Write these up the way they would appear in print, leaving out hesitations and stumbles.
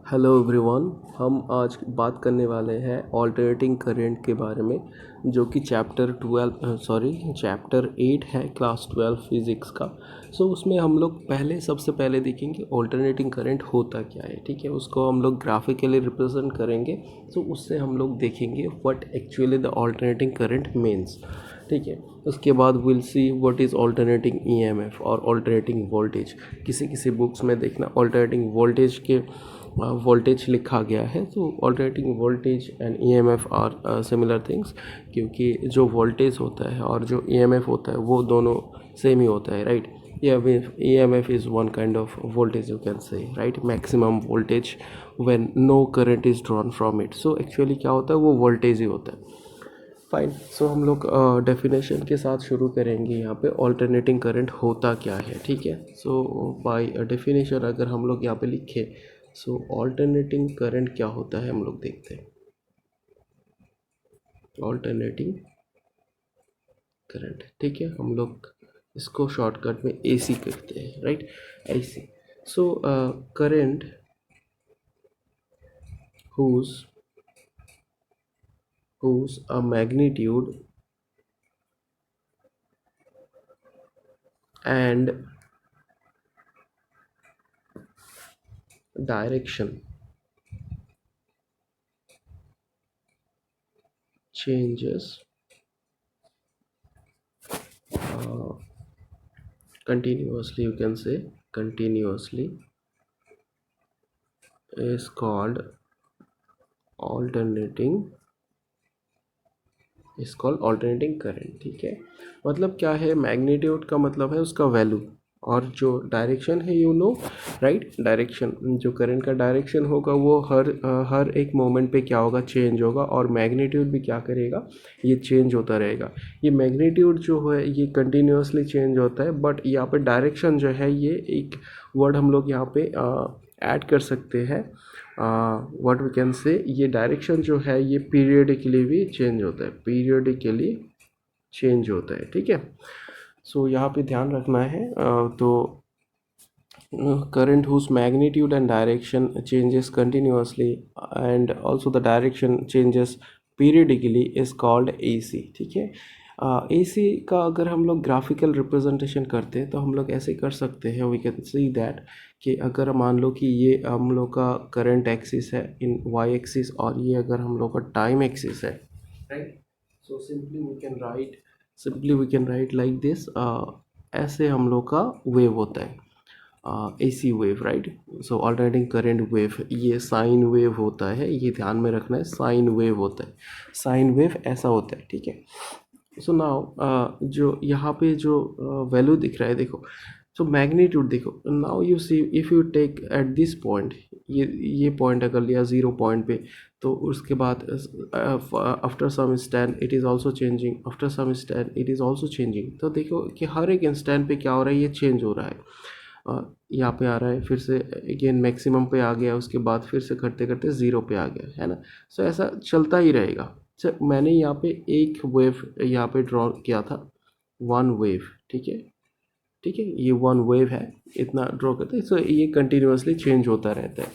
Hello everyone. हम आज बात करने वाले हैं ऑल्टरनेटिंग करंट के बारे में, जो कि चैप्टर 8 है क्लास 12 फिज़िक्स का। उसमें हम लोग सबसे पहले देखेंगे ऑल्टरनेटिंग करंट होता क्या है। ठीक है, उसको हम लोग ग्राफिकली रिप्रेजेंट करेंगे। उससे हम लोग देखेंगे what actually the alternating current means. ठीक है, उसके बाद will see what is alternating EMF और ऑल्टरनेटिंग वोल्टेज। किसी किसी बुक्स में देखना ऑल्टरनेटिंग वोल्टेज के वोल्टेज लिखा गया है। Alternating voltage and EMF are similar things, क्योंकि जो वोल्टेज होता है और जो ईएमएफ होता है वो दोनों सेम ही होता है, right. EMF is one kind of voltage, you can say, right, maximum voltage when no current is drawn from it. Actually क्या होता है, वो वोल्टेज ही होता है। फाइन। हम लोग डेफिनेशन के साथ शुरू करेंगे। यहाँ पे ऑल्टरनेटिंग करंट होता क्या है। ठीक है, बाय डेफिनेशन अगर हम लोग यहाँ पे लिखें, ऑल्टरनेटिंग करंट क्या होता है हम लोग देखते हैं। ऑल्टरनेटिंग करंट, ठीक है, हम लोग इसको शॉर्टकट में AC करते हैं, right, AC। Current whose a magnitude and direction changes continuously, you can say continuously, is called alternating current. ठीक है, मतलब क्या है, मैग्नीट्यूड का मतलब है उसका वैल्यू, और जो डायरेक्शन है, राइट, डायरेक्शन, जो करंट का डायरेक्शन होगा वो हर एक मोमेंट पे क्या होगा, चेंज होगा, और मैग्नीट्यूड भी क्या करेगा, ये चेंज होता रहेगा। ये मैग्नीट्यूड जो है ये कंटिन्यूसली चेंज होता है, बट यहाँ पे डायरेक्शन जो है, ये एक वर्ड हम लोग यहाँ पे ऐड कर सकते हैं, व्हाट वी कैन से, ये डायरेक्शन जो है ये पीरियडिकली भी चेंज होता है, पीरियडिकली चेंज होता है। ठीक है, यहाँ पे ध्यान रखना है। current whose magnitude and direction changes continuously and also the direction changes periodically is called AC। ठीक है, AC का अगर हम लोग ग्राफिकल रिप्रेजेंटेशन करते हैं तो हम लोग ऐसे कर सकते हैं, वी कैन सी दैट, कि अगर मान लो कि ये हम लोग का करंट एक्सिस है इन वाई एक्सिस, और ये अगर हम लोग का टाइम एक्सिस है, right. Simply we can write like this. ऐसे हम लोग का वेव होता है, AC wave, right. Alternating current wave, ये साइन वेव होता है, ये ध्यान में रखना है, साइन वेव होता है, साइन वेव ऐसा होता है। ठीक है, नाउ जो यहाँ पे जो वैल्यू दिख रहा है, देखो, मैग्नीट्यूड देखो, now you see if you take at this point, ये पॉइंट अगर लिया 0 पॉइंट पे, तो उसके बाद after some instant it is also changing, after some instant it is also changing. तो देखो कि हर एक इंस्टेंट पे क्या हो रहा है, ये चेंज हो रहा है। यहाँ पे आ रहा है, फिर से अगेन मैक्सिमम पे आ गया, उसके बाद फिर से करते करते 0 पे आ गया, है ना। ऐसा चलता ही रहेगा। मैंने यहाँ पे एक वेव यहाँ पे ड्रॉ किया था, वन वेव। ठीक है, ये वन वेव है, इतना ड्रॉ करते हैं। ये कंटिन्यूसली चेंज होता रहता है।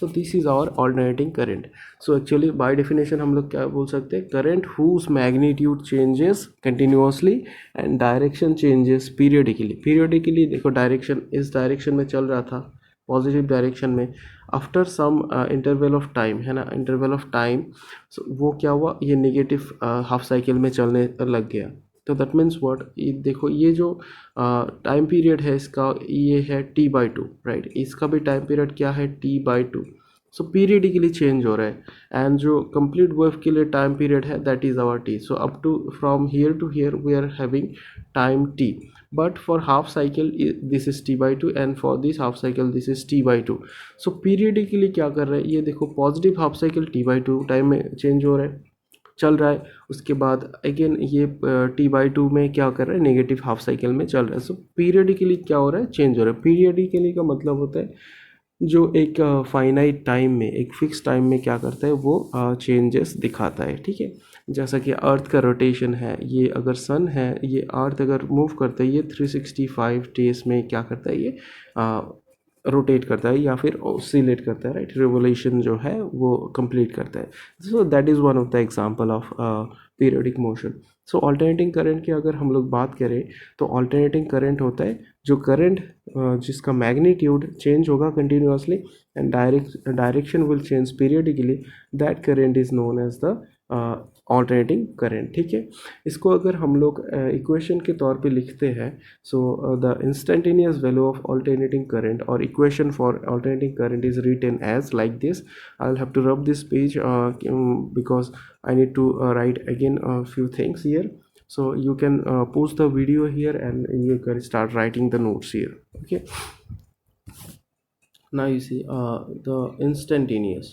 This is our alternating current. Actually by definition हम लोग क्या बोल सकते हैं, current whose magnitude changes continuously and direction changes periodically. देखो, डायरेक्शन इस डायरेक्शन में चल रहा था, पॉजिटिव डायरेक्शन में, after some interval of time, है ना, इंटरवल ऑफ टाइम, वो क्या हुआ, ये नेगेटिव हाफ साइकिल में चलने लग गया। तो दैट मीन्स व्हाट, ये देखो, ये जो टाइम पीरियड है इसका, ये है T/2, राइट। इसका भी टाइम पीरियड क्या है, T/2। पीरियडिकली चेंज हो रहा है, एंड जो कंप्लीट वेव के लिए टाइम पीरियड है, that is our T। Up to from here to here we are having time T, but for half cycle this is T/2 and for this half cycle this is T/2। Periodically क्या कर रहा है, ये देखो, positive half cycle T/2 time में change हो रहा है, चल रहा है। उसके बाद अगेन ये T/2 में क्या कर रहा है, नेगेटिव हाफ साइकिल में चल रहा है। पीरियडिकली क्या हो रहा है, चेंज हो रहा है। पीरियडिकली का मतलब होता है जो एक फाइनाइट टाइम में, एक फिक्स टाइम में क्या करता है, वो चेंजेस दिखाता है। ठीक है, जैसा कि अर्थ का रोटेशन है, ये अगर सन है, ये अर्थ अगर मूव करता है, ये 365 डेज में क्या करता है, ये रोटेट करता है या फिर ऑसिलेट करता है, राइट, रिवोल्यूशन जो है वो कंप्लीट करता है. सो that is one of the example of periodic motion. So alternating current की अगर हम लोग बात करें तो ऑल्टरनेटिंग करंट होता है जो करंट जिसका मैग्नीट्यूड चेंज होगा continuously and direction will change periodically, that current is known as the alternating current. ठीक है, इसको अगर हम लोग इक्वेशन के तौर पे लिखते हैं, so the instantaneous value of alternating current or equation for alternating current is written as like this. I'll have to rub this page because I need to write again a few things here. So you can pause the video here and you can start writing the notes here. Okay, now you see the instantaneous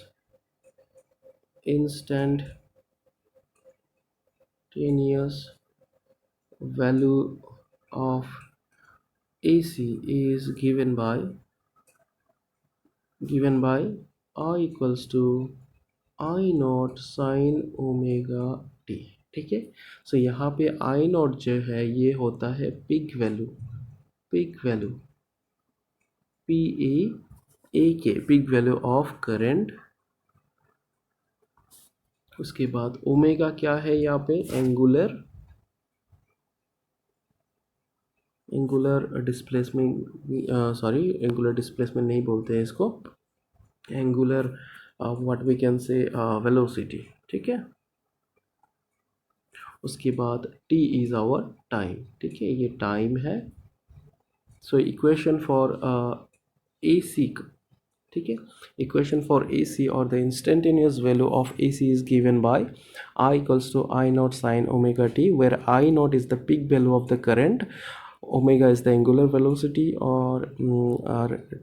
value of AC is given by I equals to I not sine omega T. ठीक है, सो यहाँ पे आई not जो है ये होता है peak value P A के पिक वैल्यू ऑफ करंट. उसके बाद ओमेगा क्या है यहाँ पे, angular displacement, sorry angular displacement नहीं बोलते हैं इसको, angular what we can say velocity. ठीक है, उसके बाद t इज़ आवर टाइम. ठीक है, ये टाइम है. सो इक्वेशन फॉर ए सी, ठीक है, इक्वेशन फॉर ए सी और the instantaneous value of A C is given by I equals to I naught sine omega T, where I naught is the peak value of the current, omega is the angular velocity और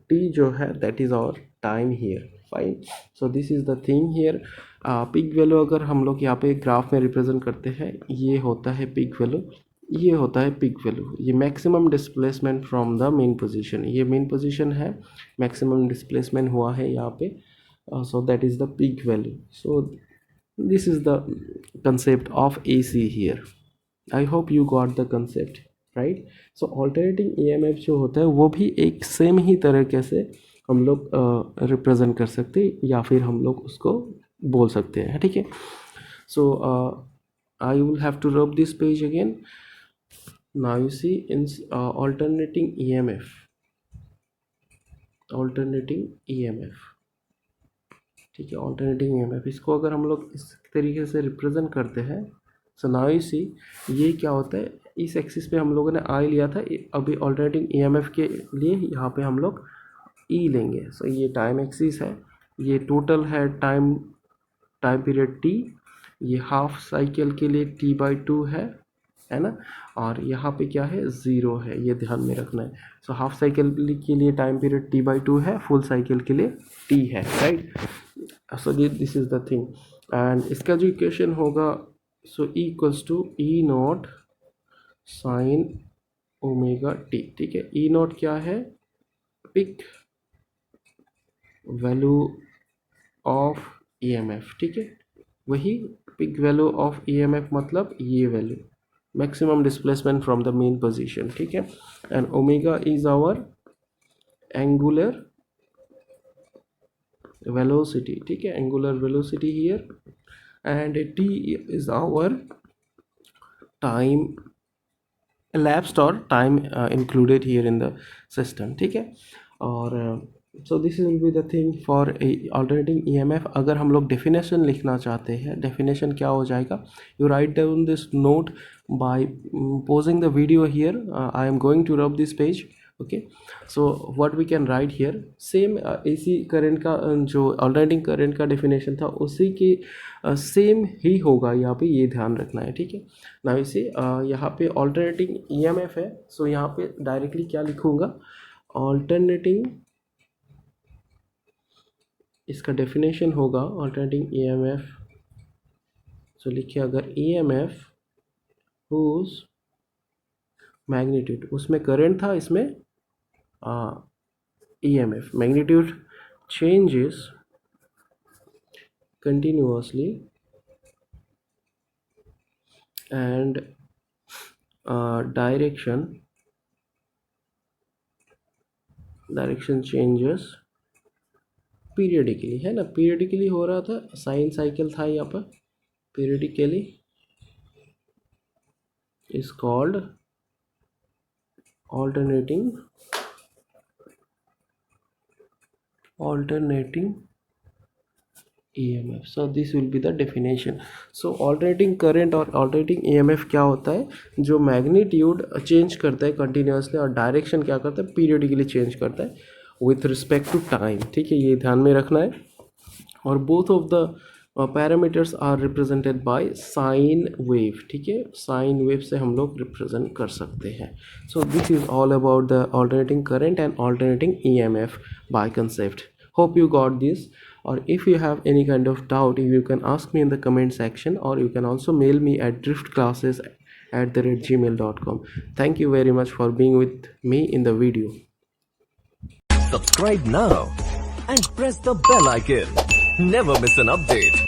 T जो है that is our time here. Fine, so this is the thing here. Peak value अगर हम लोग यहाँ पे graph में represent करते हैं, ये होता है पिक वैल्यू, ये होता है पिक वैल्यू, ये maximum displacement from the mean position, ये मेन पोजीशन है, मैक्सिमम डिस्प्लेसमेंट हुआ है यहाँ पे. So that is the peak value. So this is the concept of A C here. I hope you got the concept, right. So alternating EMF जो होता है वो भी एक सेम ही तरीके से हम लोग रिप्रेजेंट कर सकते हैं या फिर हम लोग उसको बोल सकते हैं. ठीक है, so I will have to rub this page again. Now you see in alternating EMF, ठीक है, ऑल्टरनेटिंग EMF इसको अगर हम लोग इस तरीके से रिप्रेजेंट करते हैं, सो नाउ यू सी ये क्या होता है, इस एक्सिस पे हम लोगों ने आई लिया था, अभी ऑल्टरनेटिंग EMF के लिए यहाँ पे हम लोग ई लेंगे. सो ये टाइम एक्सिस है, ये टोटल है टाइम पीरियड टी, ये हाफ साइकिल के लिए T/2 है ना, और यहाँ पे क्या है, ज़ीरो है, ये ध्यान में रखना है. सो हाफ साइकिल के लिए टाइम पीरियड T/2 है, फुल साइकिल के लिए T है, right. So this is the thing. And इसका जो इक्वेशन होगा, so E equals to E naught sine omega T. ठीक है, ई नॉट क्या है, पिक वैल्यू ऑफ EMF. ठीक है, वही पिक वैल्यू ऑफ EMF मतलब ये value, maximum displacement from the main position. ठीक है, and omega is our angular velocity. ठीक है, angular velocity here, and t is our time elapsed or time included here in the system. ठीक है, और so this will be the thing for alternating EMF. अगर हम लोग definition लिखना चाहते हैं, डेफिनेशन क्या हो जाएगा, you write down this note by pausing the video here. I am going to rub this page. Okay, so what we can write here, same AC current का जो ऑल्टरनेटिंग करंट का definition था उसी के same ही होगा यहाँ पे, ये ध्यान रखना है. ठीक है, ना इसे यहाँ पे ऑल्टरनेटिंग EMF है, सो यहाँ पे डायरेक्टली क्या लिखूँगा, ऑल्टरनेटिंग, इसका डेफिनेशन होगा ऑल्टरनेटिंग EMF. सो लिखिए अगर EMF whose मैग्नीट्यूड, उसमें करंट था, इसमें EMF magnitude changes continuously and direction direction changes periodically, है ना, पीरियडिकली हो रहा था, साइन साइकिल था यहाँ पर, periodically is called alternating EMF. So this will be the definition. So alternating current और alternating EMF क्या होता है, जो मैग्नीट्यूड चेंज करता है कंटिन्यूसली और डायरेक्शन क्या करता है, पीरियडिकली चेंज करता है विथ रिस्पेक्ट टू टाइम, ठीक है, ये ध्यान में रखना है। और both of the parameters are represented by sine wave, ठीक है, साइन वेव से हम लोग रिप्रेजेंट कर सकते हैं। सो this is all about the alternating current and alternating EMF by concept. Hope you got this. Or if you have any kind of doubt, you can ask me in the comment section, or you can also mail me at driftclasses@gmail.com. Thank you very much for being with me in the video. Subscribe now and press the bell icon. Never miss an update.